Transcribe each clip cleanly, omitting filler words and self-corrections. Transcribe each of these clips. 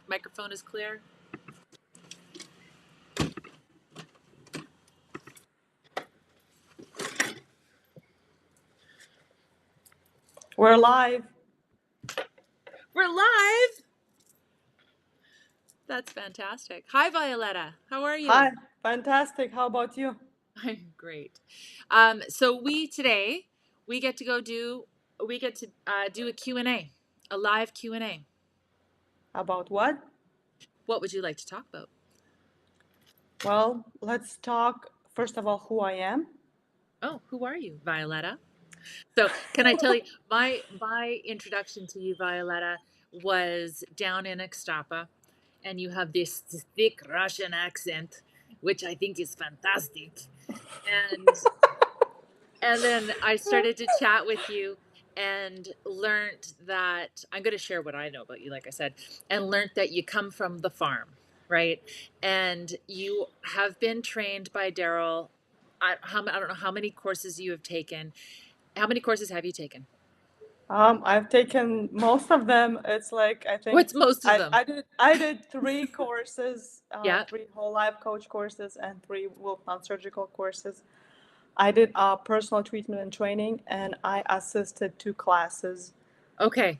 Microphone is clear. We're live. We're live. That's fantastic. Hi, Violetta. How are you? Hi, fantastic. How about you? I'm great. So today we get to do a Q&A, a live Q&A. About what? What would you like to talk about? Well, let's talk first of all who I am. Oh, who are you, Violetta? So can I tell you, my introduction to you, Violetta, was down in Ixtapa, and you have this thick Russian accent, which I think is fantastic. And then I started to chat with you and learned that I'm going to share what I know about you, like I said, and learned that you come from the farm, right? And you have been trained by Daryl. I don't know how many courses you have taken. How many courses have you taken? I've taken most of them. It's like I think What's most of them? I did 3 courses, Yeah. 3 whole life coach courses and 3 wolf non-surgical courses. I did personal treatment and training, and I assisted 2 classes. Okay. Yeah,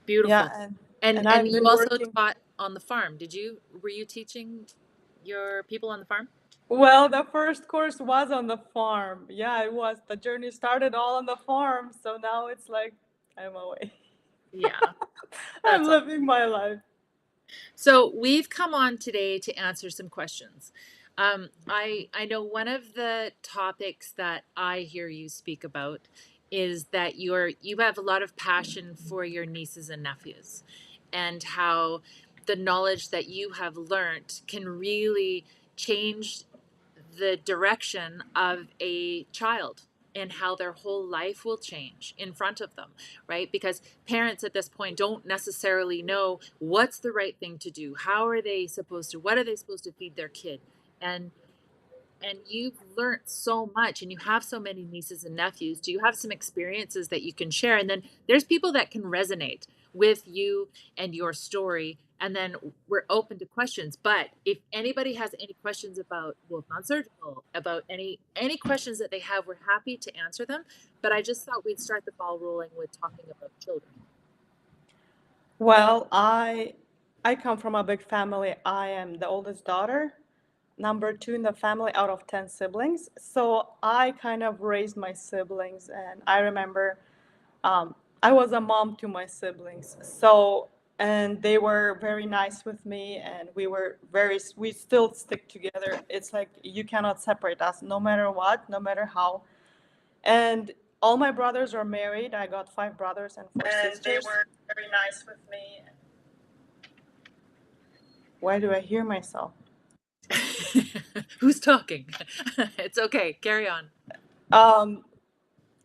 Beautiful. and And I've you been also working. taught on the farm. Were you teaching your people on the farm? Well, the first course was on the farm. Yeah, it was. The journey started all on the farm, so now it's like I'm away. Yeah. I'm That's all. living my life. So we've come on today to answer some questions. I know one of the topics that I hear you speak about is that you have a lot of passion for your nieces and nephews, and how the knowledge that you have learned can really change the direction of a child and how their whole life will change in front of them, right? Because parents at this point don't necessarily know what's the right thing to do. What are they supposed to feed their kid? And you've learned so much, and you have so many nieces and nephews. Do you have some experiences that you can share? And then there's people that can resonate with you and your story. And then we're open to questions. But if anybody has any questions about Wolf Non-Surgical, about any questions that they have, we're happy to answer them. But I just thought we'd start the ball rolling with talking about children. Well, I come from a big family. I am the oldest daughter, number 2 in the family out of 10 siblings. So I kind of raised my siblings, and I remember I was a mom to my siblings. So, and they were very nice with me, and we still stick together. It's like you cannot separate us no matter what, no matter how. And all my brothers are married. I got 5 brothers and 4 sisters. And they were very nice with me. Why do I hear myself? Who's talking? It's okay. Carry on.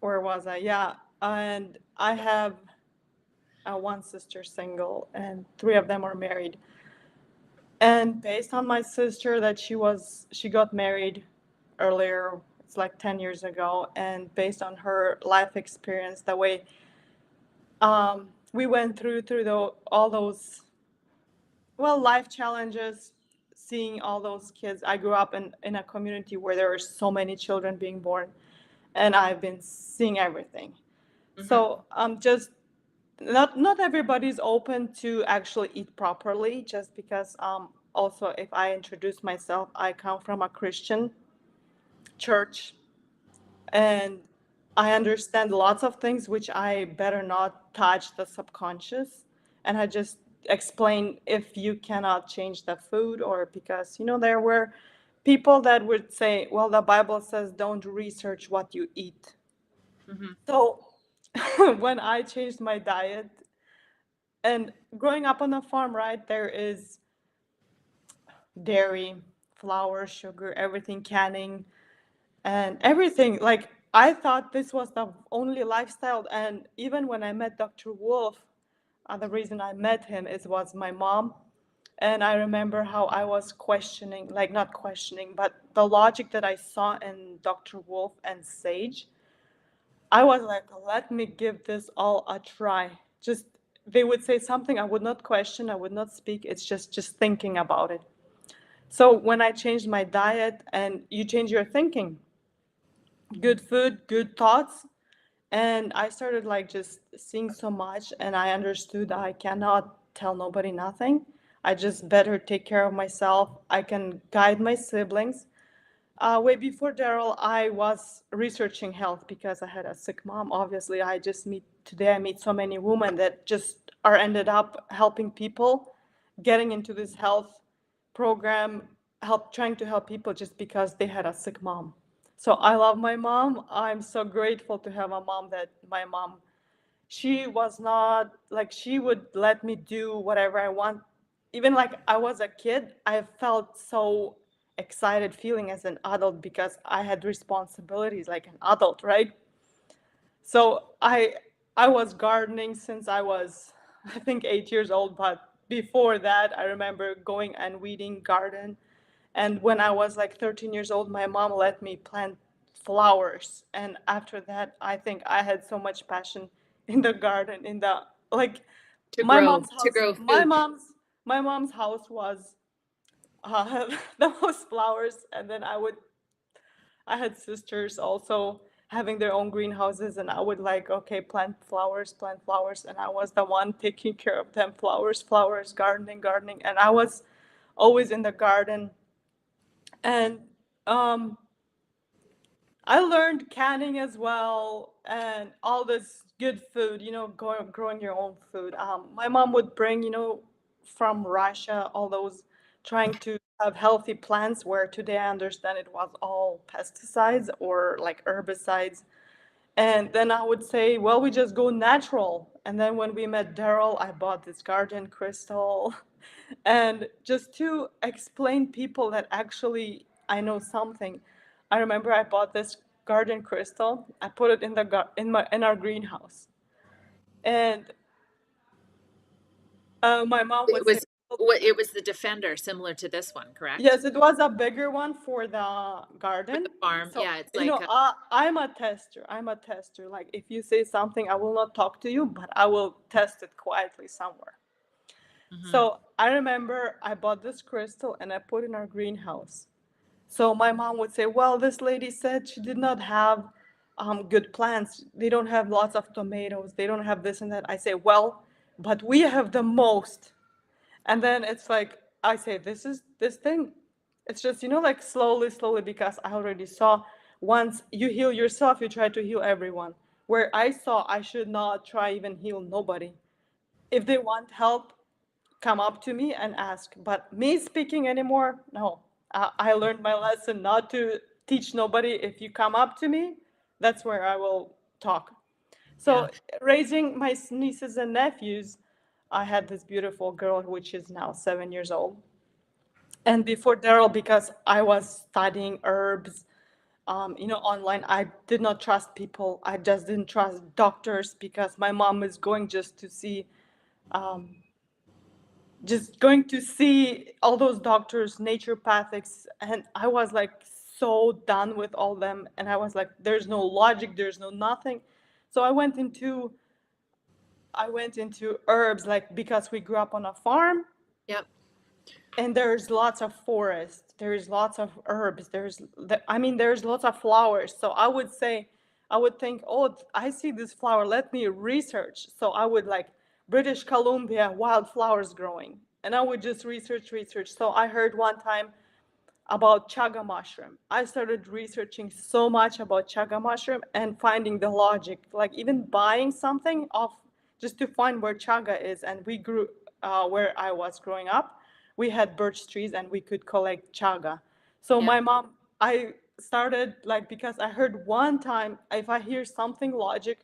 Where was I? Yeah, and I have 1 sister single, and 3 of them are married. And based on my sister, that she got married earlier, it's like 10 years ago, and based on her life experience, the way we went through all those life challenges, seeing all those kids. I grew up in a community where there are so many children being born, and I've been seeing everything. So just not everybody's open to actually eat properly, just because also, if I introduce myself, I come from a Christian church, and I understand lots of things which I better not touch the subconscious. And I just explain, if you cannot change the food, or because there were people that would say, well, the Bible says don't research what you eat. So when I changed my diet, and growing up on a farm, right, there is dairy, flour, sugar, everything, canning, and everything. Like, I thought this was the only lifestyle. And even when I met Dr. Wolf, the reason I met him was my mom. And I remember how I was questioning, like not questioning, but the logic that I saw in Dr. Wolf and Sage. I was like, let me give this all a try. Just they would say something, I would not question, I would not speak. It's just thinking about it. So when I changed my diet, and you change your thinking, good food, good thoughts, and I started like just seeing so much, and I understood I cannot tell nobody nothing. I just better take care of myself. I can guide my siblings. Way before Daryl, I was researching health because I had a sick mom. Obviously, I meet so many women that just are ended up helping people, getting into this health program, trying to help people just because they had a sick mom. So I love my mom. I'm so grateful to have a mom that my mom, she was not like, she would let me do whatever I want. Even like I was a kid, I felt so excited feeling as an adult because I had responsibilities like an adult, right? So I was gardening since I was, I think, 8 years old, but before that I remember going and weeding garden. And when I was like 13 years old, my mom let me plant flowers. And after that, I think I had so much passion in the garden, in the like To my grow mom's to house. grow My food. mom's house was the most flowers. And then I had sisters also having their own greenhouses, and I would like, okay, plant flowers, and I was the one taking care of them, flowers, gardening, and I was always in the garden. And um, I learned canning as well, and all this good food, growing your own food. My mom would bring, from Russia, all those trying to have healthy plants, where today I understand it was all pesticides or like herbicides. And then I would say, well, we just go natural. And then when we met Daryl, I bought this garden crystal. And just to explain people that actually I know something, I remember I bought this garden crystal. I put it in in our greenhouse. And my mom would It say, was well, what it was the Defender, similar to this one, correct? yes, it was a bigger one for the For the garden. farm. So, Yeah, it's like I'm a tester. I'm a tester. Like, if you say something, I will not talk to you, but I will test it quietly somewhere. mhm. So, I remember I bought this crystal and I put in our greenhouse. So, my mom would say, well, this lady said she did not have good plants. They don't have lots of tomatoes. They don't have this and that. I say, well, but we have the most. And then it's like, I say, this is this thing. It's just, like slowly, because I already saw, once you heal yourself, you try to heal everyone. Where I saw I should not try even heal nobody. If they want help, come up to me and ask. But me speaking anymore, no. I learned my lesson not to teach nobody. If you come up to me, that's where I will talk. Yeah. So raising my nieces and nephews, I had this beautiful girl, which is now 7 years old. And before Daryl, because I was studying herbs, online, I did not trust people. I just didn't trust doctors because my mom is going just going to see all those doctors, naturopathics, and I was like so done with all them, and I was like, there's no logic, there's no nothing. So I went into herbs, like, because we grew up on a farm, Yep. and there's lots of forest, there's lots of herbs, there's lots of flowers. So I would think, oh, I see this flower, let me research. So I would like British Columbia wildflowers growing, and I would just research. So I heard one time about chaga mushroom. I started researching so much about chaga mushroom and finding the logic, like even buying something off just to find where chaga is. And we grew, where I was growing up, we had birch trees and we could collect chaga. So Yep. my mom, I started like, because I heard one time, if I hear something logic,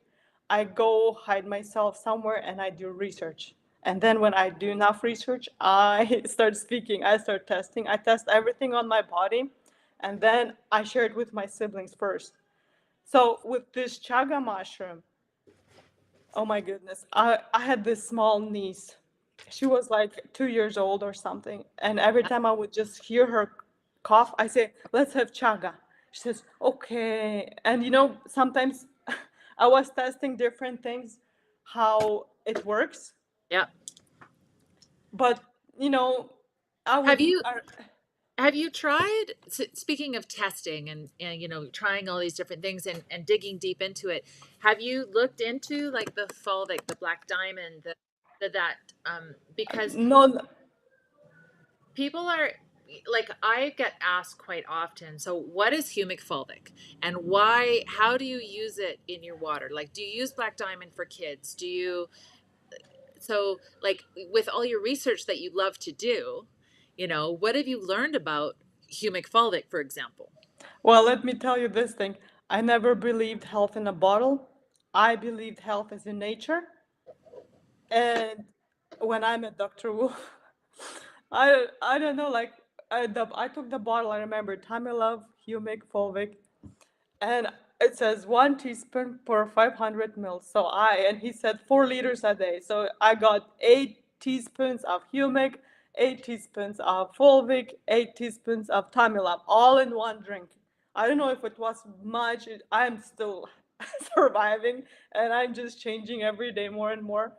I go hide myself somewhere and I do research. And then when I do enough research, I start speaking, I start testing. I test everything on my body, and then I share it with my siblings first. So with this chaga mushroom, oh my goodness, I had this small niece. She was like 2 years old or something. And every time I would just hear her cough, I say, let's have chaga. She says, okay. And sometimes I was testing different things, how it works. Yeah. But you know, I Have would. you have you tried, speaking of testing and trying all these different things and digging deep into it, have you looked into like the fulvic, the black diamond, the that because No. people are like, I get asked quite often, so what is humic fulvic and why, how do you use it in your water? Like, do you use black diamond for kids? Do you, so like with all your research that you love to do, what have you learned about humic fulvic, for example? Well, let me tell you this thing. I never believed health in a bottle. I believed health is in nature. And when I met Dr. Wu, I don't know, like I took the bottle. I remember Tamilove, humic, fulvic, and it says 1 teaspoon per 500 mils. So and he said 4 liters a day. So I got 8 teaspoons of humic, 8 teaspoons of fulvic, 8 teaspoons of Tamilove, all in one drink. I don't know if it was much. I'm still surviving, and I'm just changing every day more and more.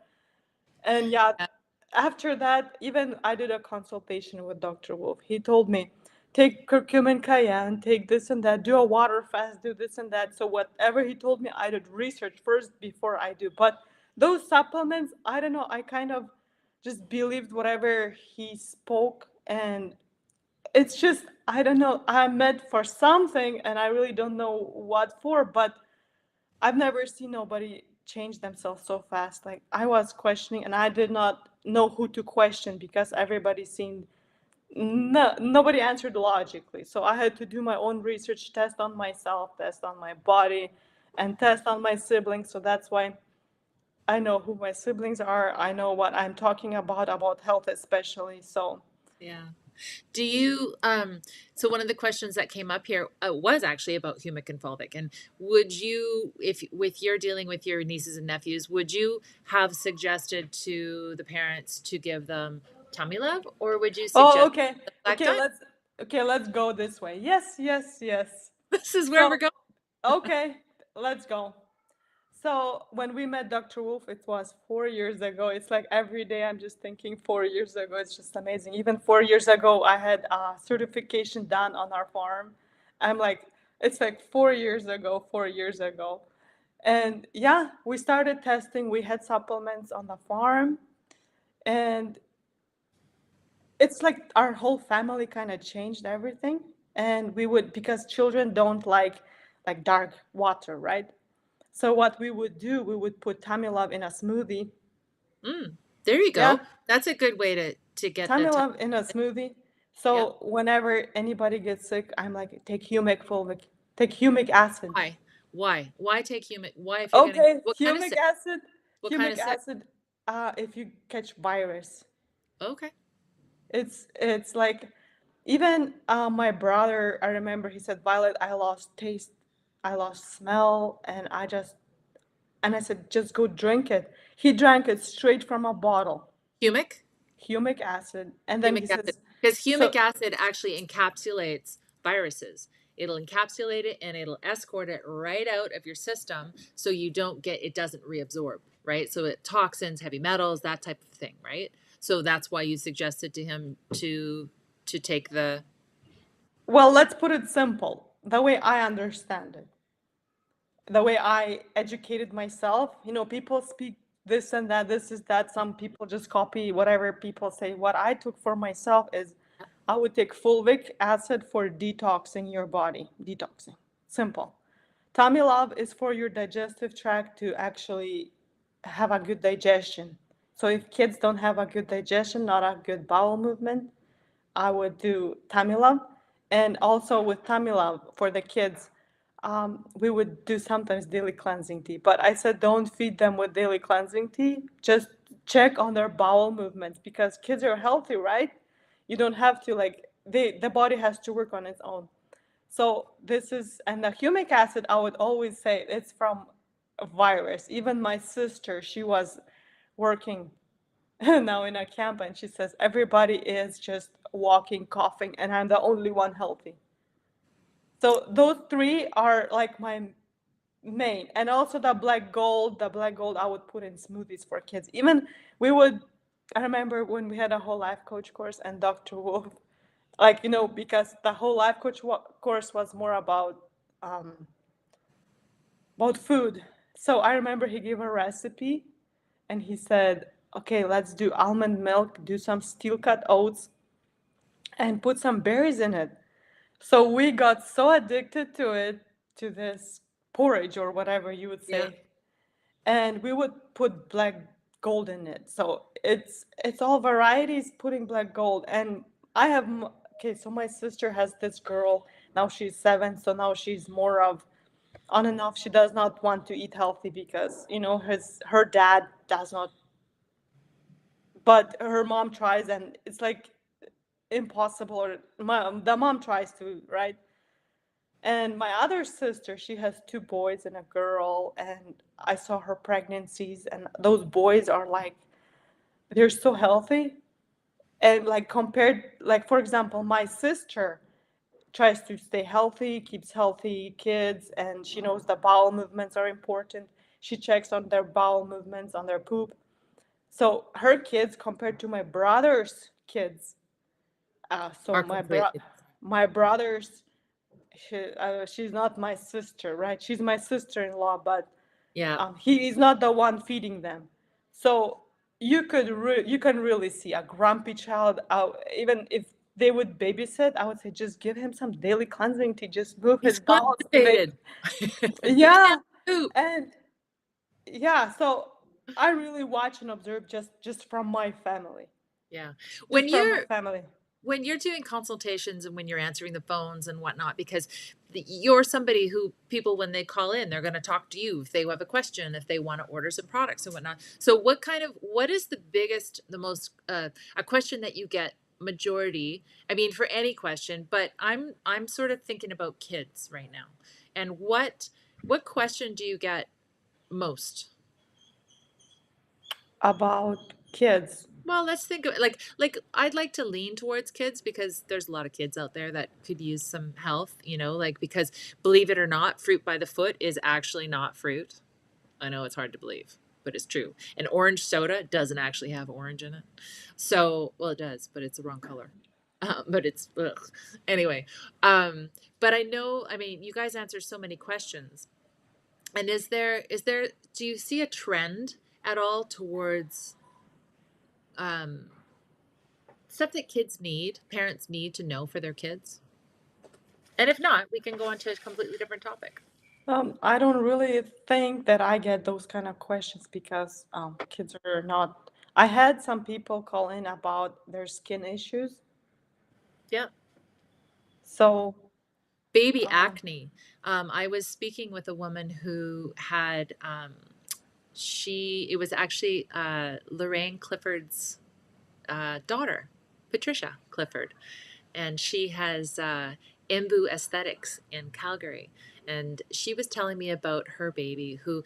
And yeah, after that, even I did a consultation with Dr. Wolf. He told me, take curcumin cayenne, take this and that, do a water fast, do this and that. So whatever he told me, I did research first before I do. But those supplements, I don't know, I kind of just believed whatever he spoke. And it's just, I don't know, I'm meant for something and I really don't know what for. But I've never seen nobody change themselves so fast. Like I was questioning, and I did not know who to question because everybody seemed nobody answered logically. So I had to do my own research, test on myself, test on my body, and test on my siblings. So that's why I know who my siblings are. I know what I'm talking about health especially. So Yeah. Do you so one of the questions that came up here was actually about humic and fulvic, and would you, if with your dealing with your nieces and nephews, would you have suggested to the parents to give them tummy love, or would you oh suggest okay. the black Okay, dye? let's go this way. Yes, yes, yes. This is where we're So going. okay, let's go. So when we met Dr. Wolf, it was 4 years ago. It's like every day I'm just thinking 4 years ago. It's just amazing. Even 4 years ago, I had a certification done on our farm. I'm like, it's like 4 years ago, 4 years ago. And yeah, we started testing. We had supplements on the farm. And it's like our whole family kind of changed everything. And we would, because children don't like dark water, right? So what we would do, we would put Tamilov in a smoothie. Mm, there you Yeah, go. That's a good way to get the tummy. Tamilov in a smoothie. Yep. So whenever anybody gets sick, I'm like, take humic fulvic, take humic acid. Why take humic? Why, if you're getting, Okay, what kind of humic sick? acid, What kind humic of sick? acid. If you catch virus, Okay. it's like, even my brother. I remember he said, Violet, I lost taste, I lost smell, and I said, just go drink it. He drank it straight from a bottle. Humic? Humic acid. And then Humic he acid. says, Because humic so, acid actually encapsulates viruses. It'll encapsulate it and it'll escort it right out of your system so you don't get, it doesn't reabsorb, right? So it toxins, heavy metals, that type of thing, right? So that's why you suggested to him to take the well, let's put it simple. The way I understand it, the way I educated myself, people speak this and that, this is that. Some people just copy whatever people say. What I took for myself is I would take fulvic acid for detoxing your body, detoxing. Simple. Tamilov is for your digestive tract to actually have a good digestion. So if kids don't have a good digestion, not a good bowel movement, I would do Tamilov. And also with Tamilov for the kids, we would do sometimes daily cleansing tea. But I said don't feed them with daily cleansing tea. Just check on their bowel movements because kids are healthy, right? You don't have to the body has to work on its own. So this is, and the humic acid, I would always say it's from a virus. Even my sister, she was working now in a camp, and she says everybody is just walking, coughing, and I'm the only one healthy. So those three are like my main. And also the black gold I would put in smoothies for kids. Even we would, I remember when we had a whole life coach course and Dr. Wolf, like, because the whole life coach course was more um, about food. So I remember he gave a recipe and he said, okay, let's do almond milk, do some steel cut oats, and put some berries in it. So we got so addicted to it, to this porridge or whatever you would Yeah. say, and we would put black gold in it. So it's all varieties putting black gold. And I have okay, so my sister has this girl, now she's 7, so now she's more of on and off. She does not want to eat healthy because her dad does not, but her mom tries, and it's like impossible. Or the mom tries to, right? And my other sister, she has 2 boys and a girl, and I saw her pregnancies, and those boys are like, they're so healthy. And like compared, like for example, my sister tries to stay healthy, keeps healthy kids, and she knows the bowel movements are important. She checks on their bowel movements, on their poop. So her kids compared to my brother's kids, so Are completely different. my brother's, she's not my sister, right? She's my sister-in-law, but Yeah. he is not the one feeding them. So you can really see a grumpy child. Even if they would babysit, I would say just give him some daily cleansing to just move He's his bowels to make. constipated. He Yeah, can't poop. and yeah. So I really watch and observe just from my family, Yeah. When just from my you're family. when you're doing consultations and when you're answering the phones and whatnot, because you're somebody who people, when they call in, they're going to talk to you if they have a question, if they want to order some products and whatnot. So what is the biggest, the most, a question that you get majority? I mean, for any question, but I'm sort of thinking about kids right now. And what question do you get most? About kids. Well, let's think of like I'd like to lean towards kids because there's a lot of kids out there that could use some health, like because believe it or not, fruit by the foot is actually not fruit. I know it's hard to believe, but it's true. And orange soda doesn't actually have orange in it. So, well, it does, but it's the wrong color. But it's ugh. Anyway. But I know, I mean, you guys answer so many questions. And is there do you see a trend at all towards um stuff that kids need, parents need to know for their kids? And if not, we can go on to a completely different topic. I don't really think that I get those kind of questions because kids are not. I had some people call in about their skin issues. Yeah. So, Baby um, acne. I was speaking with a woman who had, it was actually Lorraine Clifford's daughter, Patricia Clifford. And she has Embu Aesthetics in Calgary. And she was telling me about her baby who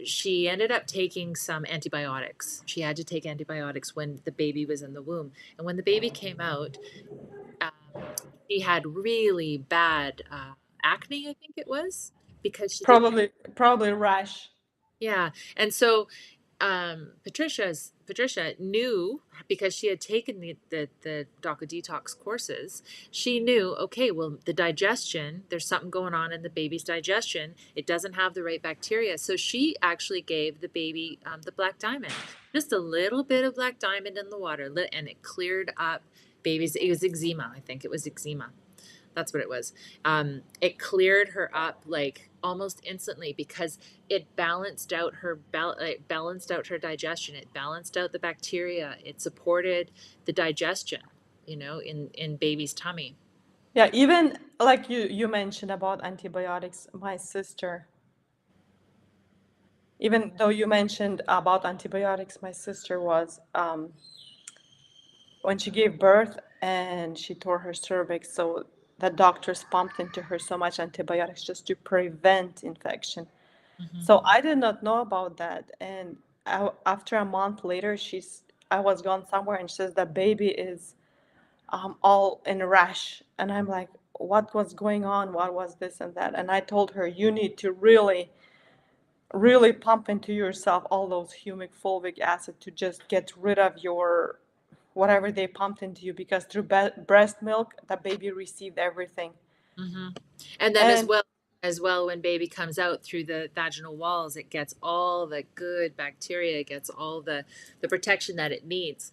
she ended up taking some antibiotics. She had to take antibiotics when the baby was in the womb. And when the baby came out, um, she had really bad acne, I think it was, because she didn't. probably rash. Yeah. And so Patricia knew because she had taken the Doca Detox courses. She knew, okay, well, the digestion, there's something going on in the baby's digestion. It doesn't have the right bacteria. So she actually gave the baby the black diamond, just a little bit of black diamond in the water, and it cleared up baby's. It was eczema, I think it was eczema. That's what it was. It cleared her up like almost instantly because it balanced out her digestion. It balanced out the bacteria. It supported the digestion, in baby's tummy. Yeah, even like you mentioned about antibiotics, my sister. Even though you mentioned about antibiotics, my sister was when she gave birth and she tore her cervix, so the doctors pumped into her so much antibiotics just to prevent infection. Hmm. So I did not know about that. And after a month later, I was gone somewhere, and she says the baby is all in a rash. And I'm like, what was going on? What was this and that? And I told her, you need to really. really pump into yourself all those humic fulvic acid to just get rid of your whatever they pumped into you, because through breast milk the baby received everything. Mm-hmm. And then And as well, when baby comes out through the vaginal walls, it gets all the good bacteria, it gets all the protection that it needs,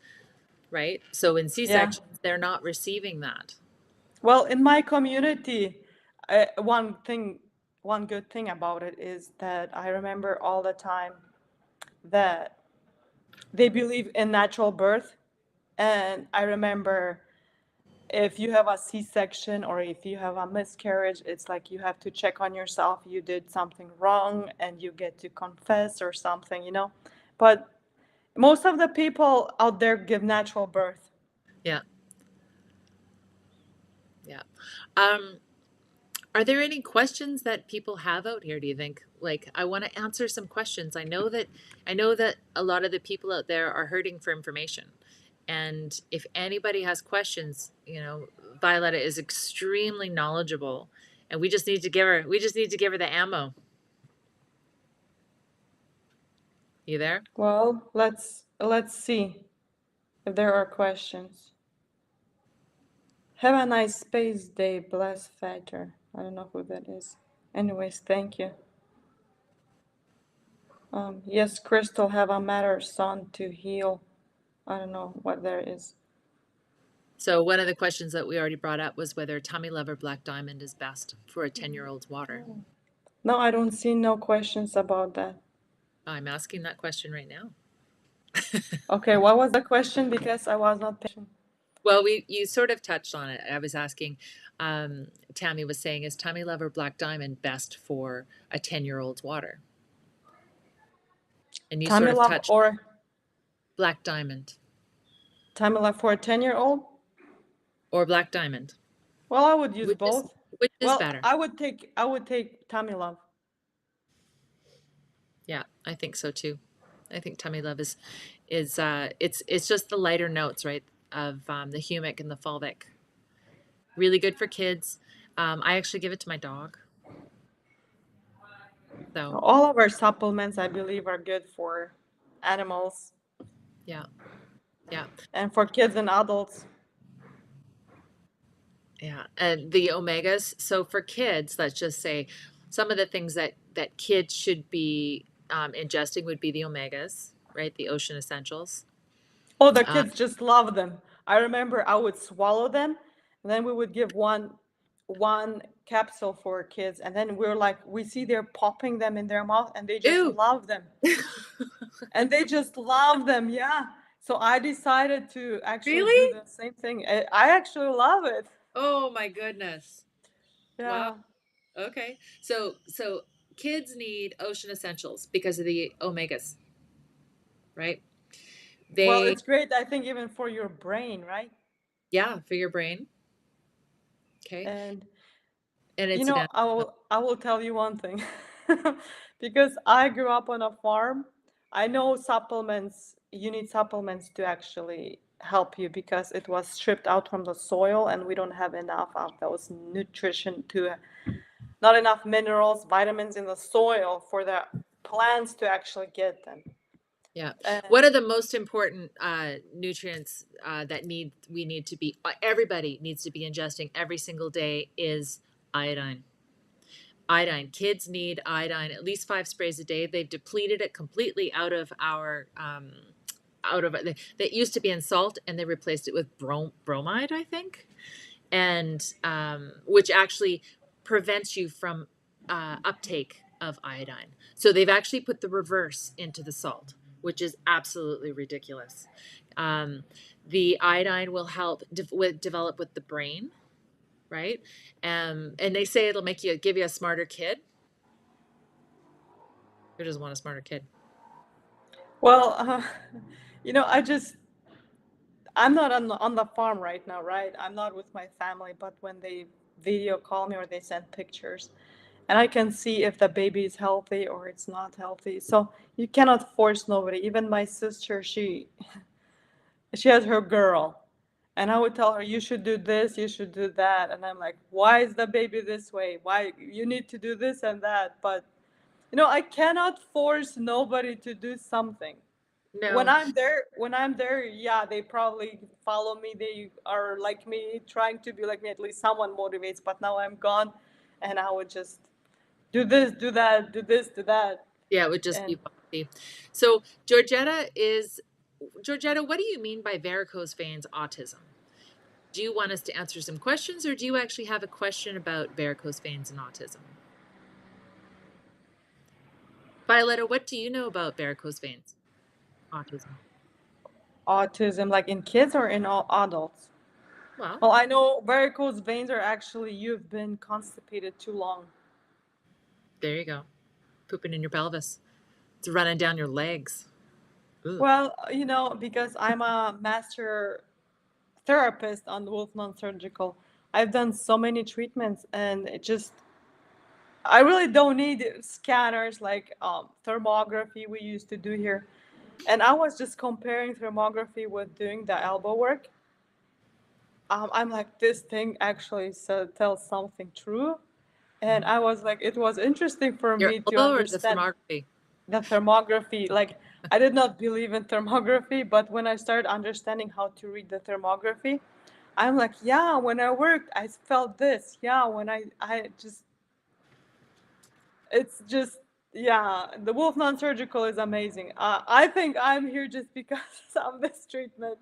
right? So in yeah, C-sections, they're not receiving that. well, in my community, one good thing about it is that I remember all the time that they believe in natural birth. And I remember if you have a C-section or if you have a miscarriage, it's like you have to check on yourself. You did something wrong and you get to confess or something, you know. But most of the people out there give natural birth. Yeah, yeah. Um, are there any questions that people have out here, do you think? Like, I want to answer some questions. I know that a lot of the people out there are hurting for information. And if anybody has questions, you know, Violetta is extremely knowledgeable, and we just need to give her the ammo. You there? Well, let's see if there are questions. Have a nice space day, bless Fatter. I don't know who that is. Anyways, thank you. Yes, Crystal, have a matter son to heal. I don't know what there is. So one of the questions that we already brought up was whether tummy love or black diamond is best for a 10-year-old's water. No, I don't see no questions about that. I'm asking that question right now. Okay, what was the question? Because I was not paying. Well, you sort of touched on it. I was asking, Tammy was saying, is tummy love or black diamond best for a 10-year-old's water? And you sort of Tamilov touched or black diamond Tamilov for a 10-year-old? or black diamond. Well, I would use both. Which is Well, better? I would take Tamilov. Yeah, I think so too. I think tummy love is it's just the lighter notes, right, of the humic and the fulvic. Really good for kids. I actually give it to my dog. So All of our supplements, I believe, are good for animals yeah, yeah, and for kids and adults. yeah. And the omegas. So for kids, let's just say some of the things that kids should be ingesting would be the omegas, right? The ocean essentials. Oh, the Uh, kids just love them. I remember I would swallow them, and then we would give one capsule for kids, and then we're like, we see they're popping them in their mouth, and they just Ew. love them. And they just love them, yeah. So I decided to actually do Really? the same thing. I actually love it. Oh my goodness. Wow. Yeah. Okay. So kids need ocean essentials because of the omegas, right? Well, They it's great, I think, even for your brain, right? yeah, for your brain. Okay. And And you it's an know, I will tell you one thing. Because I grew up on a farm, I know supplements, you need supplements to actually help you because it was stripped out from the soil and we don't have enough of those nutrition to not enough minerals, vitamins in the soil for the plants to actually get them. yeah. And What are the most important nutrients that we need to be everybody needs to be ingesting every single day is iodine. Iodine. Kids need iodine at least 5 sprays a day. They've depleted it completely out of it. That used to be in salt, and they replaced it with bromide, I think, and which actually prevents you from uptake of iodine. So they've actually put the reverse into the salt, which is absolutely ridiculous. Um, the iodine will help develop with the brain, right? And they say it'll give you a smarter kid. Who doesn't want a smarter kid? well, you know, I'm not on the farm right now, right? I'm not with my family, but when they video call me or they send pictures, and I can see if the baby is healthy or it's not healthy. So you cannot force nobody. Even my sister, she has her girl, and I would tell her, you should do this, you should do that, and I'm like, why is the baby this way? Why you need to do this and that? But I cannot force nobody to do something. No. When I'm there, yeah, they probably follow me. They are like me, trying to be like me. At least someone motivates. But now I'm gone, and I would just do this, do that, do this, do that, Yeah, it would just be and bossy. So Georgetta, what do you mean by varicose veins autism? Do you want us to answer some questions, or do you actually have a question about varicose veins and autism? Violetta, what do you know about varicose veins autism? autism, like in kids or in all adults. Well, Well, I know varicose veins are actually you've been constipated too long. there you go. Pooping in your pelvis. It's running down your legs. Ooh. Well, because I'm a master therapist on Wolf Non-Surgical, I've done so many treatments, and I really don't need scanners like thermography we used to do here. And I was just comparing thermography with doing the elbow work. I'm like, this thing actually tells something true. And Mhm. I was like, it was interesting for Your me to elbow or the understand thermography? the thermography. Like, I did not believe in thermography, but when I started understanding how to read the thermography, I'm like, yeah, when I worked, I felt this. Yeah, when I just, it's just, yeah, the Wolf Non-Surgical is amazing. I think I'm here just because of this treatment.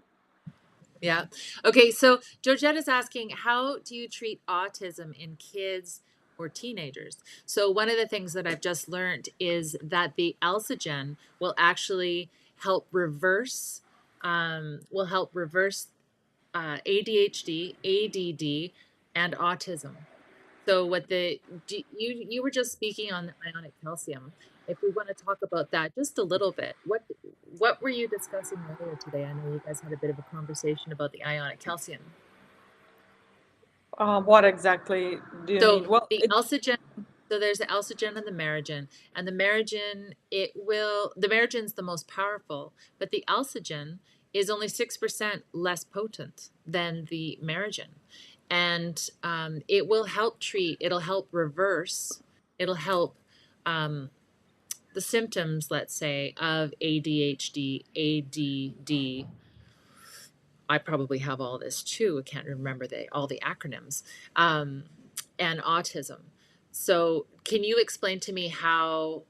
Yeah. Okay. So Georgetta's asking, how do you treat autism in kids or teenagers? So one of the things that I've just learned is that the alphagen will actually help reverse, ADHD, ADD, and autism. So you were just speaking on the ionic calcium. If we want to talk about that just a little bit, what were you discussing earlier today? I know you guys had a bit of a conversation about the ionic calcium. What exactly do you So mean? Well, the alphagen, so there's the alphagen and the merigen, the merigen's the most powerful, but the alphagen is only 6% less potent than the merigen. And it will help treat, it'll help reverse, it'll help um, the symptoms, let's say, of ADHD, ADD. I probably have all this too. I can't remember all the acronyms, um, and autism. So, can you explain to me how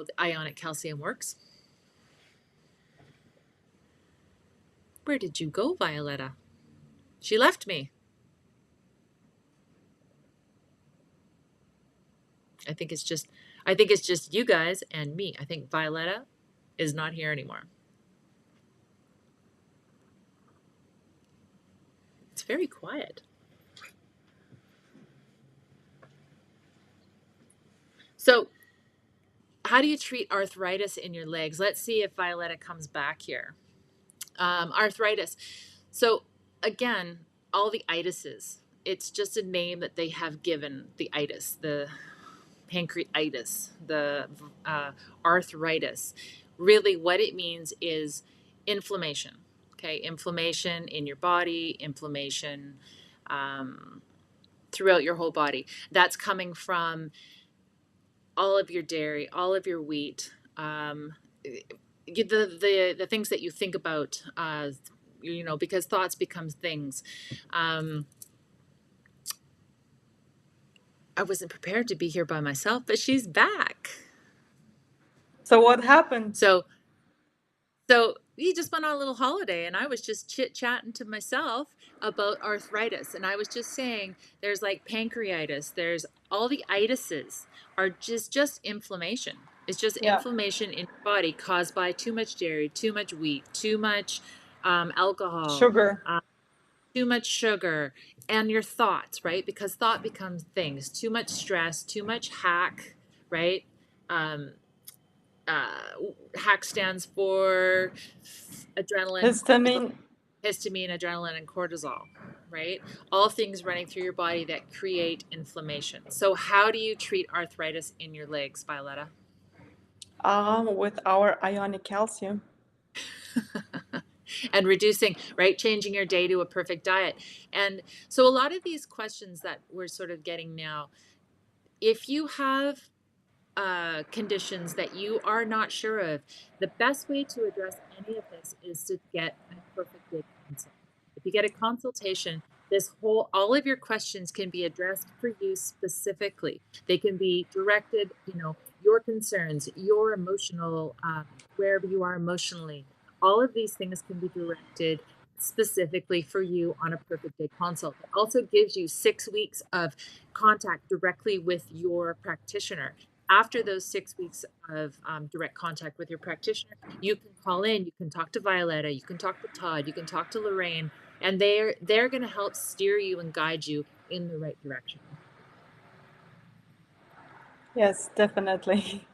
the ionic calcium works? Where did you go, Violetta? She left me. I think it's just I think it's just you guys and me. I think Violetta is not here anymore. It's very quiet. So, how do you treat arthritis in your legs? Let's see if Violetta comes back here. Arthritis. So, again, all the itises, it's just a name that they have given the itis, the pancreatitis, the arthritis. Really, what it means is inflammation. Okay, inflammation in your body, inflammation um, throughout your whole body. That's coming from all of your dairy, all of your wheat, the things that you think about, because thoughts become things. Um, I wasn't prepared to be here by myself, but she's back. so what happened? So we just went on a little holiday, and I was just chit chatting to myself about arthritis, and I was just saying there's like pancreatitis, there's all the itises are just inflammation. It's just Yeah, inflammation in your body caused by too much dairy, too much wheat, too much alcohol, sugar. uh, too much sugar, and your thoughts, right? Because thought becomes things. Too much stress, too much hack, right? Um, uh, hack stands for adrenaline, cortisol, Histamine. histamine, adrenaline, and cortisol, right? All things running through your body that create inflammation. So, how do you treat arthritis in your legs, Violetta? With our ionic calcium. And reducing, right? Changing your day to a perfect diet. And so, a lot of these questions that we're sort of getting now, if you have conditions that you are not sure of, the best way to address any of this is to get a perfect day consult. If you get a consultation, all of your questions can be addressed for you specifically. They can be directed, your concerns, your emotional, wherever you are emotionally. All of these things can be directed specifically for you on a perfect day consult. It also gives you 6 weeks of contact directly with your practitioner. After those 6 weeks of direct contact with your practitioner, you can call in, you can talk to Violetta, you can talk to Todd, you can talk to Lorraine, and they're going to help steer you and guide you in the right direction. Yes, definitely.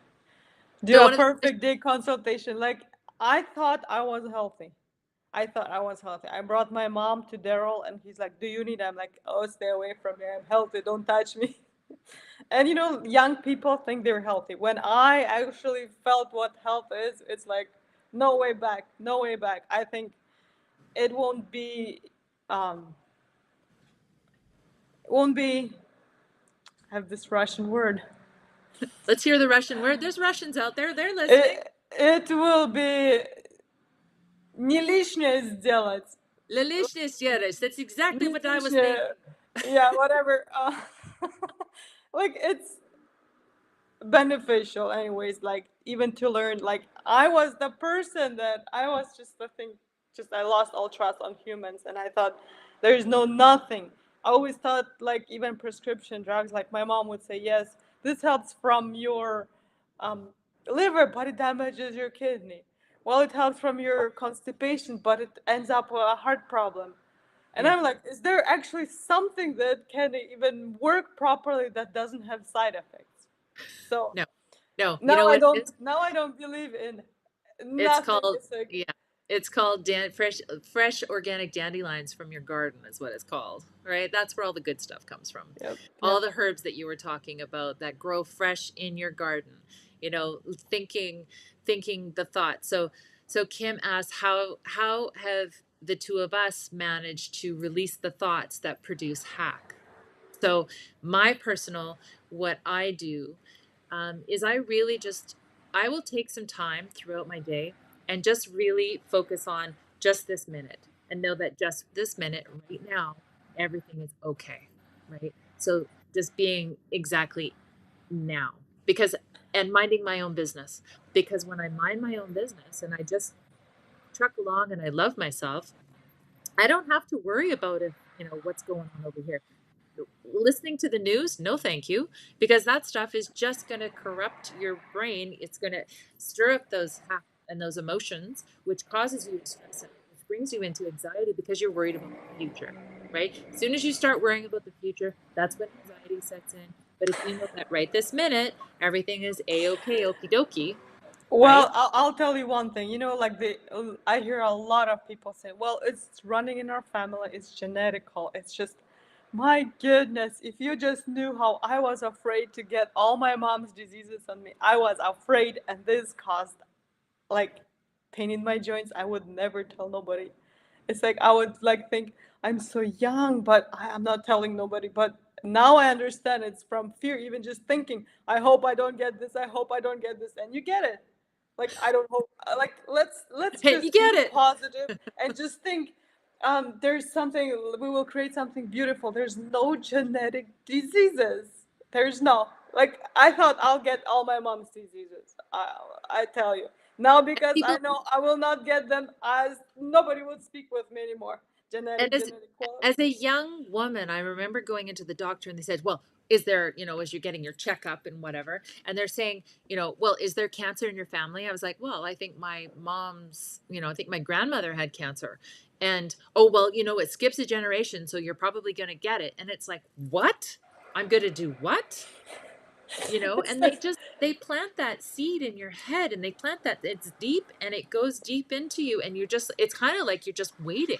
Do So a one of the perfect day consultation. Like, I thought I was healthy. I thought I was healthy. I brought my mom to Daryl, and he's like, "Do you need?" I'm like, "Oh, stay away from me. I'm healthy. Don't touch me." And young people think they're healthy. When I actually felt what health is, it's like, no way back, no way back. I think it um, won't be. I have this Russian word. Let's hear the Russian word. There's Russians out there. They're listening. It will be не лишнее сделать. That's exactly Не what I was лишнее. thinking. Yeah, whatever. Like, it's beneficial anyways, like, even to learn. Like, I was the person that I was just the thing, just I lost all trust on humans, and I thought there's no nothing. I always thought, like, even prescription drugs, like my mom would say, yes, this helps from your um, liver, but it damages your kidney. Well, it helps from your constipation, but it ends up with a heart problem. And Yeah. I'm like, is there actually something that can even work properly that doesn't have side effects? So No. No. You now know I what it don't is? now I don't believe in It's nothing. called It's like, yeah. It's called fresh organic dandelions from your garden is what it's called, right? That's where all the good stuff comes from. yep, All yep. the herbs that you were talking about that grow fresh in your garden. You know, thinking thinking the thought. So Kim asked how have the two of us managed to release the thoughts that produce hack? So my personal what I do is I will take some time throughout my day and just really focus on just this minute and know that just this minute right now everything is okay, right? So just being exactly now, because and minding my own business, because when I mind my own business and I just truck along and I love myself, I don't have to worry about if what's going on over here. Listening to the news, no thank you, because that stuff is just going to corrupt your brain. It's going to stir up those and those emotions, which causes you to stress out, which brings you into anxiety because you're worried about the future, right? As soon as you start worrying about the future, that's when anxiety sets in. But if you know that right this minute everything is a-okay, okie dokie, Well, right? I'll tell you one thing. Like, I hear a lot of people say, "Well, it's running in our family. It's genetical." It's just, my goodness, if you just knew how I was afraid to get all my mom's diseases on me. I was afraid, and this caused, like, pain in my joints. I would never tell nobody. It's like I would, like, think I'm so young, but I'm not telling nobody. But now I understand it's from fear. Even just thinking, I hope I don't get this. I hope I don't get this, and you get it. Like, I don't hope. Like, let's You just be get it. positive and just think. There's something. We will create something beautiful. There's no genetic diseases. There's no, like, I thought I'll get all my mom's diseases. I tell you now, because I People know I will not get them, as nobody would speak with me anymore. and Genetic quality. as a young woman, I remember going into the doctor and they said, well, is there, as you're getting your checkup and whatever, and they're saying, well, is there cancer in your family? I was like, well, I think my mom's, I think my grandmother had cancer. And, oh, well, it skips a generation, so you're probably going to get it. And it's like, what? I'm going to do what? It's And like, they plant that seed in your head and they plant that it's deep and it goes deep into you. And it's kind of like you're just waiting.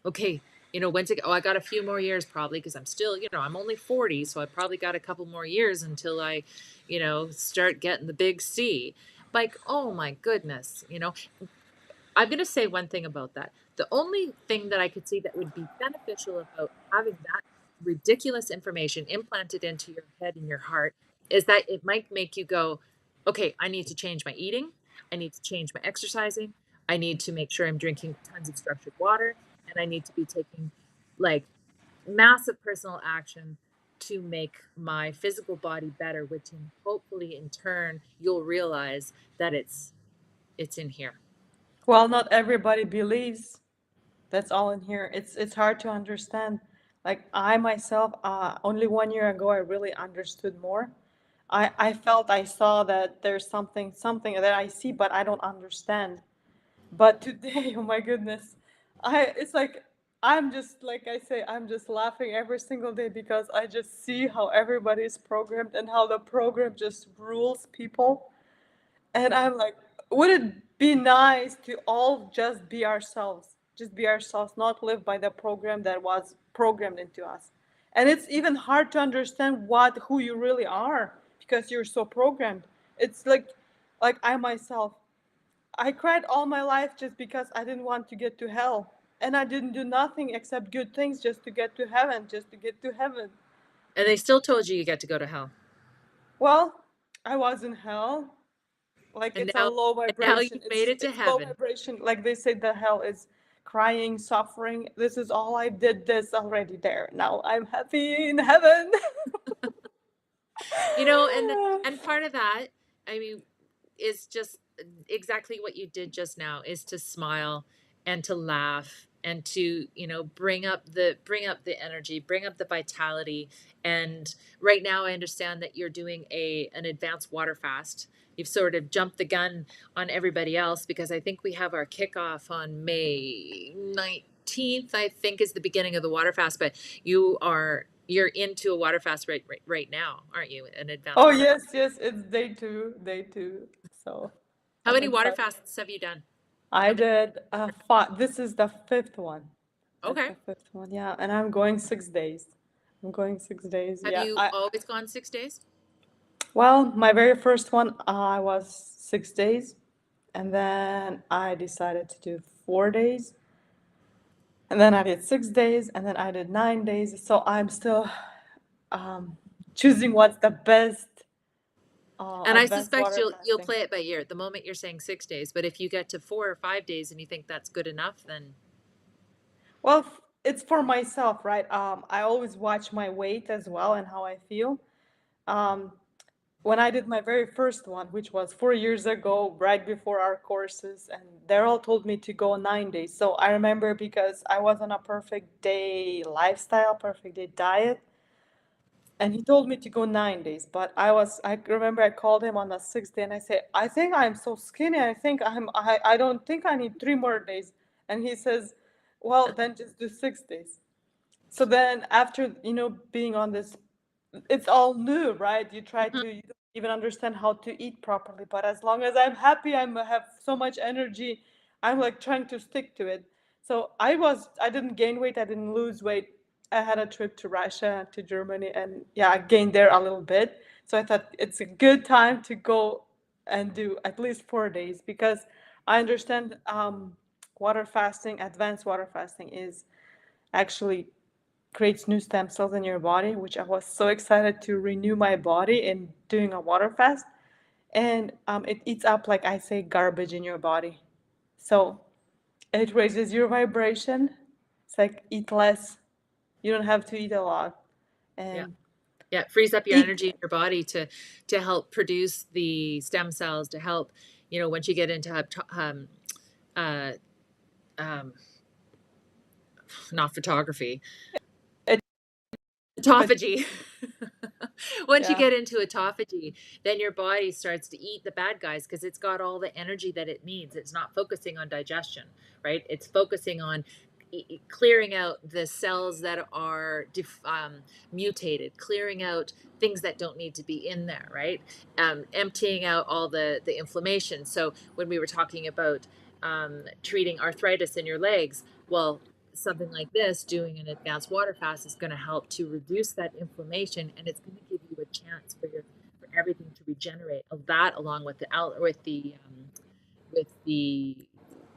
Okay, when's it? Oh, I got a few more years probably because I'm still, I'm only 40, so I probably got a couple more years until I, start getting the big C. Like, oh my goodness, I'm going to say one thing about that. The only thing that I could see that would be beneficial about having that ridiculous information implanted into your head and your heart is that it might make you go, okay, I need to change my eating. I need to change my exercising. I need to make sure I'm drinking tons of structured water. And I need to be taking like massive personal action to make my physical body better, which hopefully in turn you'll realize that it's in here. Well, not everybody believes that's all in here. It's hard to understand. Like I myself, only 1 year ago, I really understood more. I felt I saw that there's something that I see, but I don't understand. But today, oh my goodness, it's like I'm just like I say, I'm just laughing every single day because I just see how everybody is programmed and how the program just rules people. And I'm like, would it be nice to all just be ourselves? Just be ourselves, not live by the program that was programmed into us. And it's even hard to understand who you really are because you're so programmed. It's like I myself, I cried all my life just because I didn't want to get to hell. And I didn't do nothing except good things just to get to heaven, just to get to heaven. And they still told you get to go to hell. Well, I was in hell. Like And it's a now low and now vibration. you've made it to It's low heaven. vibration. Like they say the hell is crying, suffering. This is all I did this already there. Now I'm happy in heaven. And part of that, I mean, is just exactly what you did just now, is to smile and to laugh and to, bring up the energy, bring up the vitality. And right now I understand that you're doing an advanced water fast. You've sort of jumped the gun on everybody else because I think we have our kickoff on May 19th, I think is the beginning of the water fast, but you're into a water fast right now, aren't you? An advanced Oh water yes, fast. yes, it's day two. So How I'm many water excited. fasts have you done? I How many? did this is the fifth one. That's Okay. the fifth one, yeah. And I'm going 6 days. I'm going 6 days. Have Yeah. you I always gone 6 days? Well, my very first one I was 6 days, and then I decided to do 4 days. And then I did 6 days, and then I did 9 days. So I'm still um, choosing what's the best And I advanced suspect water you'll fasting. play it by ear. At the moment you're saying 6 days, but if you get to 4 or 5 days and you think that's good enough, then Well, it's for myself, right? I always watch my weight as well and how I feel. Um, when I did my very first one, which was 4 years ago, right before our courses, and Daryl told me to go 9 days. So I remember because I was on a perfect day lifestyle, perfect day diet. And he told me to go 9 days, but I remember I called him on the sixth day and I said, I think I'm so skinny. I don't think I need 3 more days. And he says, well, then just do 6 days. So then after, being on this, it's all new, right? You don't even understand how to eat properly. But as long as I'm happy, have so much energy, I'm like trying to stick to it. So I didn't gain weight, I didn't lose weight. I had a trip to Russia, to Germany, and yeah, I gained there a little bit. So I thought it's a good time to go and do at least 4 days because I understand water fasting, advanced water fasting is actually creates new stem cells in your body, which I was so excited to renew my body in doing a water fast. And it eats up, like I say, garbage in your body. So it raises your vibration. It's like eat less. You don't have to eat a lot. yeah. And Yeah, it frees up your eat. energy in your body to help produce the stem cells to help, once you get into uh, um, not photography, autophagy. Once you Yeah. get into autophagy, then your body starts to eat the bad guys because it's got all the energy that it needs. It's not focusing on digestion, right? It's focusing on clearing out the cells that are mutated, clearing out things that don't need to be in there, right? Emptying out all the inflammation. So when we were talking about treating arthritis in your legs, well, something like this, doing an advanced water fast, is going to help to reduce that inflammation, and it's going to give you a chance for everything to regenerate. Of that, along with the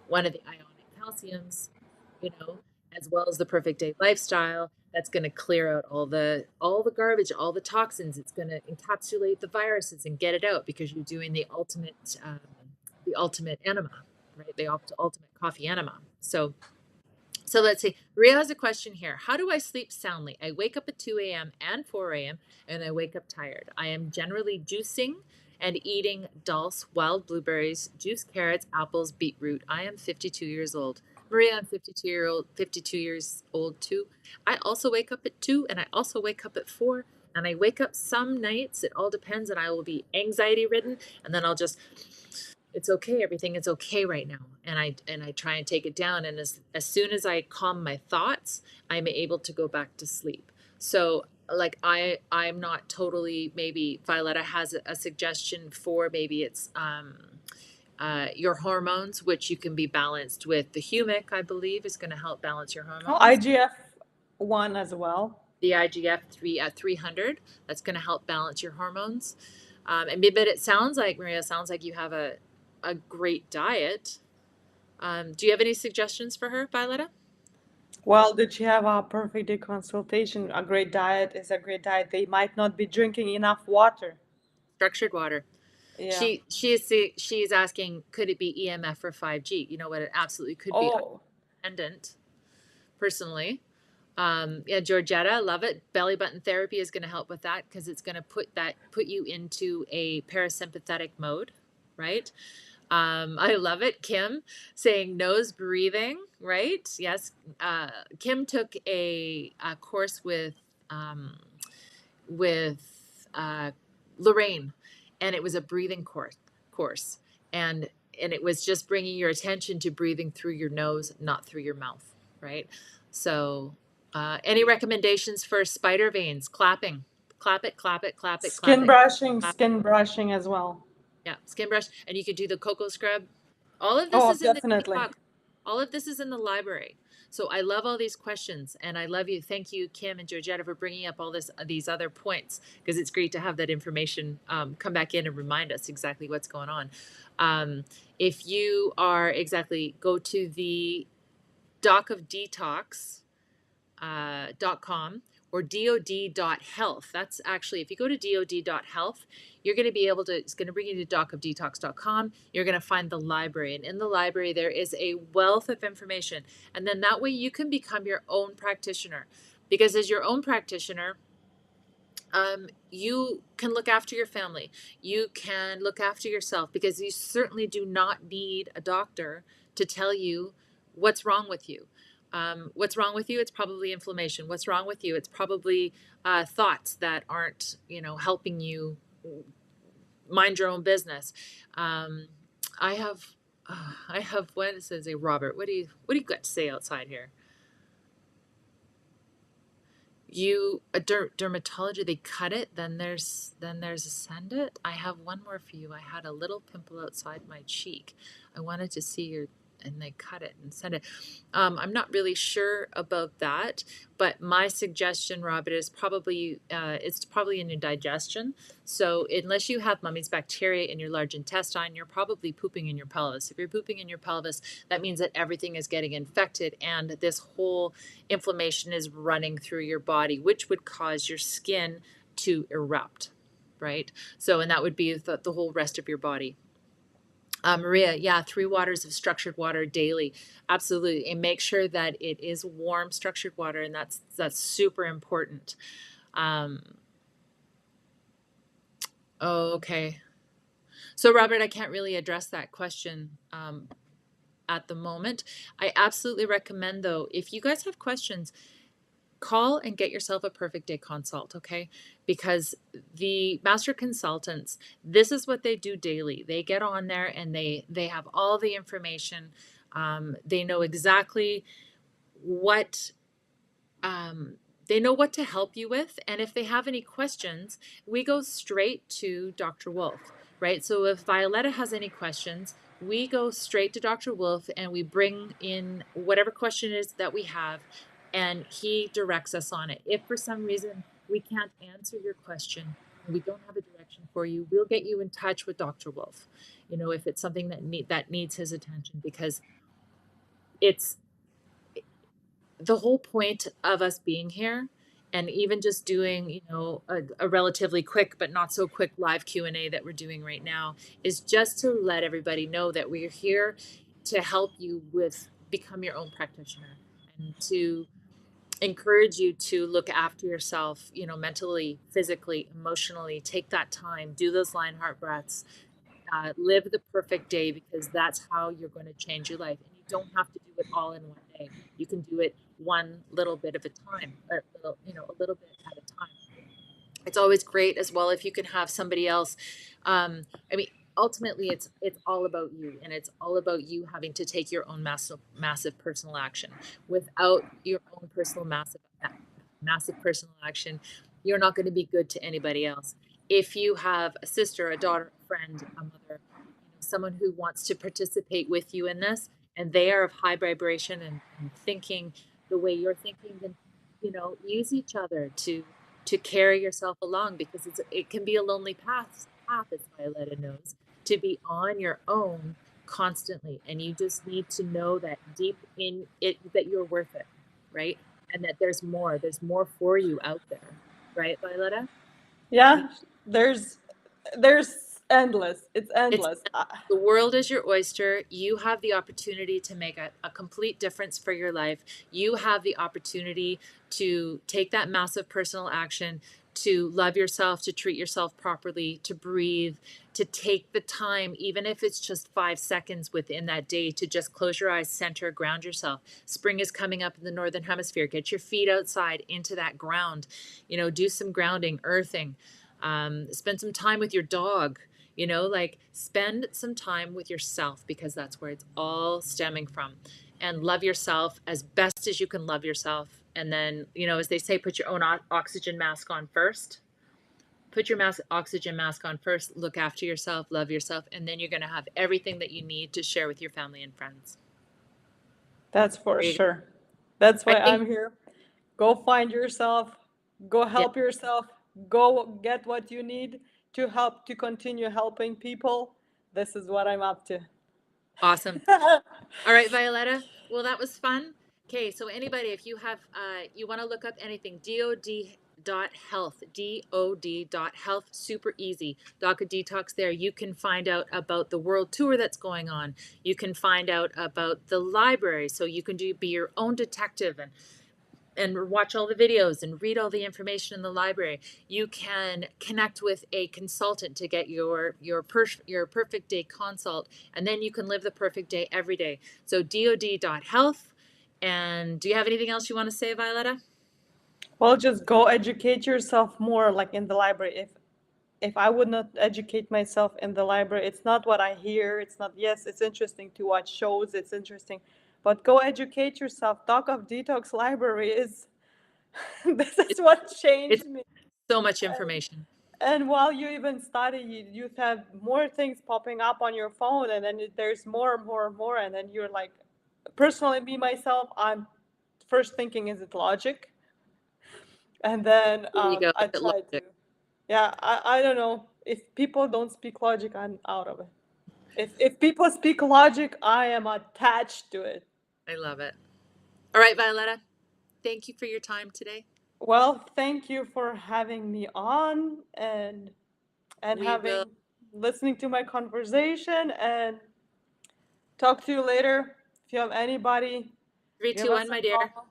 one of the ionic calciums, you know, as well as the perfect day lifestyle. That's going to clear out all the garbage, all the toxins. It's going to encapsulate the viruses and get it out, because you're doing the ultimate enema, right? The ultimate coffee enema. So let's see. Maria has a question here. How do I sleep soundly? I wake up at 2 a.m. and 4 a.m. and I wake up tired. I am generally juicing and eating dulse, wild blueberries, juice carrots, apples, beetroot. I am 52 years old. Maria, I'm 52 years old too. I also wake up at 2 and I also wake up at 4, and I wake up some nights, it all depends, and I will be anxiety ridden, and then I'll just, it's okay, everything is okay right now, and I try and take it down, and as soon as I calm my thoughts, I'm able to go back to sleep. So like I'm not totally, maybe Violetta has a suggestion for, maybe it's your hormones, which you can be balanced with the humic, I believe, is going to help balance your Oh, hormones. IGF-1 as well. The IGF 3 at 300, that's going to help balance your hormones. But it sounds like, Maria, sounds like you have a great diet. Do you have any suggestions for her, Violetta? Well, did she have a perfect day consultation? A great diet is a great diet. They might not be drinking enough water. Structured water. Yeah. She's asking, could it be EMF or 5G? You know what? It absolutely could be Oh, independent. Personally, yeah, Georgetta, I love it. Belly button therapy is going to help with that, because it's going to put you into a parasympathetic mode, right? I love it. Kim saying nose breathing, right? Yes. Kim took a course um, with Lorraine, and it was a breathing course, and it was just bringing your attention to breathing through your nose, not through your mouth, right? So, any recommendations for spider veins? Clapping, clap it, clap it, clap it, clap it. Clap. skin brushing as well. Yeah, skin brush, and you could do the cocoa scrub. All of this Oh, is in the definitely. detox. All of this is in the library. So I love all these questions, and I love you. Thank you, Kim and Georgetta, for bringing up all these other points, because it's great to have that information come back in and remind us exactly what's going on. If you are go to the doc of detox .com or dod.health. That's actually, if you go to dod.health, you're going to be able to, it's going to bring you to docofdetox.com. You're going to find the library. And in the library, there is a wealth of information. And then that way you can become your own practitioner. Because as your own practitioner, you can look after your family. You can look after yourself, because you certainly do not need a doctor to tell you what's wrong with you. What's wrong with you? It's probably inflammation. What's wrong with you? It's probably thoughts that aren't, helping you mind your own business. Um, I have, what it says, Robert. What do you got to say outside here? You a dermatology, they cut it, then there's a send it. I have one more for you. I had a little pimple outside my cheek. I wanted to see your, and they cut it and send it. I'm not really sure about that, but my suggestion, Robert, is probably it's probably in your digestion. So unless you have mummy's bacteria in your large intestine, you're probably pooping in your pelvis. If you're pooping in your pelvis, that means that everything is getting infected, and this whole inflammation is running through your body, which would cause your skin to erupt, right? So, and that would be the whole rest of your body. Maria, yeah, 3 waters of structured water daily, absolutely, and make sure that it is warm, structured water, and that's super important. Um, okay, so Robert, I can't really address that question at the moment. I absolutely recommend, though, if you guys have questions, call and get yourself a perfect day consult, okay? Because the master consultants, this is what they do daily. They get on there and they have all the information. They know exactly what they know what to help you with. And if they have any questions, we go straight to Dr. Wolf, right? So if Violetta has any questions, we go straight to Dr. Wolf and we bring in whatever question it is that we have, and he directs us on it. If for some reason we can't answer your question and we don't have a direction for you, we'll get you in touch with Dr. Wolf. If it's something that needs his attention, because it's the whole point of us being here, and even just doing, you know, a relatively quick but not so quick live Q&A that we're doing right now, is just to let everybody know that we're here to help you with become your own practitioner, and to encourage you to look after yourself, you know, mentally, physically, emotionally. Take that time, do those Lionheart breaths, live the perfect day, because that's how you're going to change your life. And you don't have to do it all in one day. You can do it one little bit of a time, or little, you know, a little bit at a time. It's always great as well if you can have somebody else. I mean, ultimately, it's all about you, and it's all about you having to take your own massive personal action. Without your own personal massive personal action, you're not going to be good to anybody else. If you have a sister, a daughter, a friend, a mother, you know, someone who wants to participate with you in this, and they are of high vibration and thinking the way you're thinking, then, you know, use each other to carry yourself along, because it can be a lonely path, as Violetta knows, to be on your own constantly. And you just need to know that deep in it, that you're worth it, right? And that there's more for you out there, right, Violetta? Yeah, there's endless. It's It's endless. the world is your oyster. You have the opportunity to make a complete difference for your life. You have the opportunity to take that massive personal action, to love yourself, to treat yourself properly, to breathe, to take the time, even if it's just 5 seconds within that day, to just close your eyes, center, ground yourself. Spring is coming up in the Northern Hemisphere. Get your feet outside into that ground. You know, do some grounding, earthing. Spend some time with your dog. You know, like, spend some time with yourself, because that's where it's all stemming from. And love yourself as best as you can love yourself. And then, you know, as they say, put your own oxygen mask on first. Put your oxygen mask on first. Look after yourself, love yourself, and then you're going to have everything that you need to share with your family and friends. That's for There you go. sure. That's I why think, I'm here. Go find yourself, go yeah, help yourself, go get what you need to help to continue helping people. This is what I'm up to. awesome. All right, Violetta. Well, that was fun. Okay, so anybody, if you have, you want to look up anything, DOD.health, DOD.health, super easy. Doc of Detox there. You can find out about the world tour that's going on. You can find out about the library, so you can be your own detective and watch all the videos and read all the information in the library. You can connect with a consultant to get your perfect day consult, and then you can live the perfect day every day. So DOD.health. And do you have anything else you want to say, Violetta? Well, just go educate yourself more, like in the library. If I would not educate myself in the library, it's not what I hear. It's not, yes, it's interesting to watch shows, it's interesting, but go educate yourself. Talk of Detox Library is this is It's, what it's changed me. so much information. And while you even study, you have more things popping up on your phone, and then there's more and more and more, and then you're like, personally, me myself, I'm first thinking, is it logic? And then There you go. I Look at try to, logic. yeah, I don't know. If people don't speak logic, I'm out of it. If people speak logic, I am attached to it. I love it. All right, Violetta. Thank you for your time today. Well, thank you for having me on and We will. having listening to my conversation, and talk to you later. If you have anybody, Three, give two, us one, my a dear. call.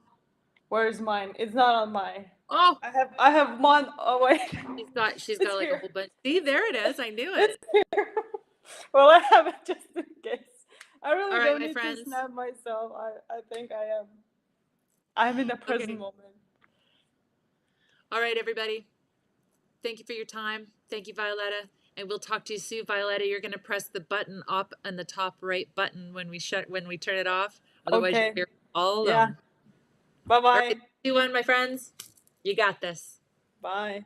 Where's mine? It's not on my. Oh, I have one. Oh wait, she's got it's like a here. whole bunch. See, there it is. I knew It's it. here. Well, I have it just in case. I All really right, don't my need to friends. snap myself. I think I am. I'm in the present Okay. moment. All right, everybody. Thank you for your time. Thank you, Violetta. And we'll talk to you soon. Violetta, you're going to press the button up on the top right button when we turn it off. Otherwise, Okay. you're all Yeah. alone. Bye All right, bye. 2, 1, my friends. You got this. Bye.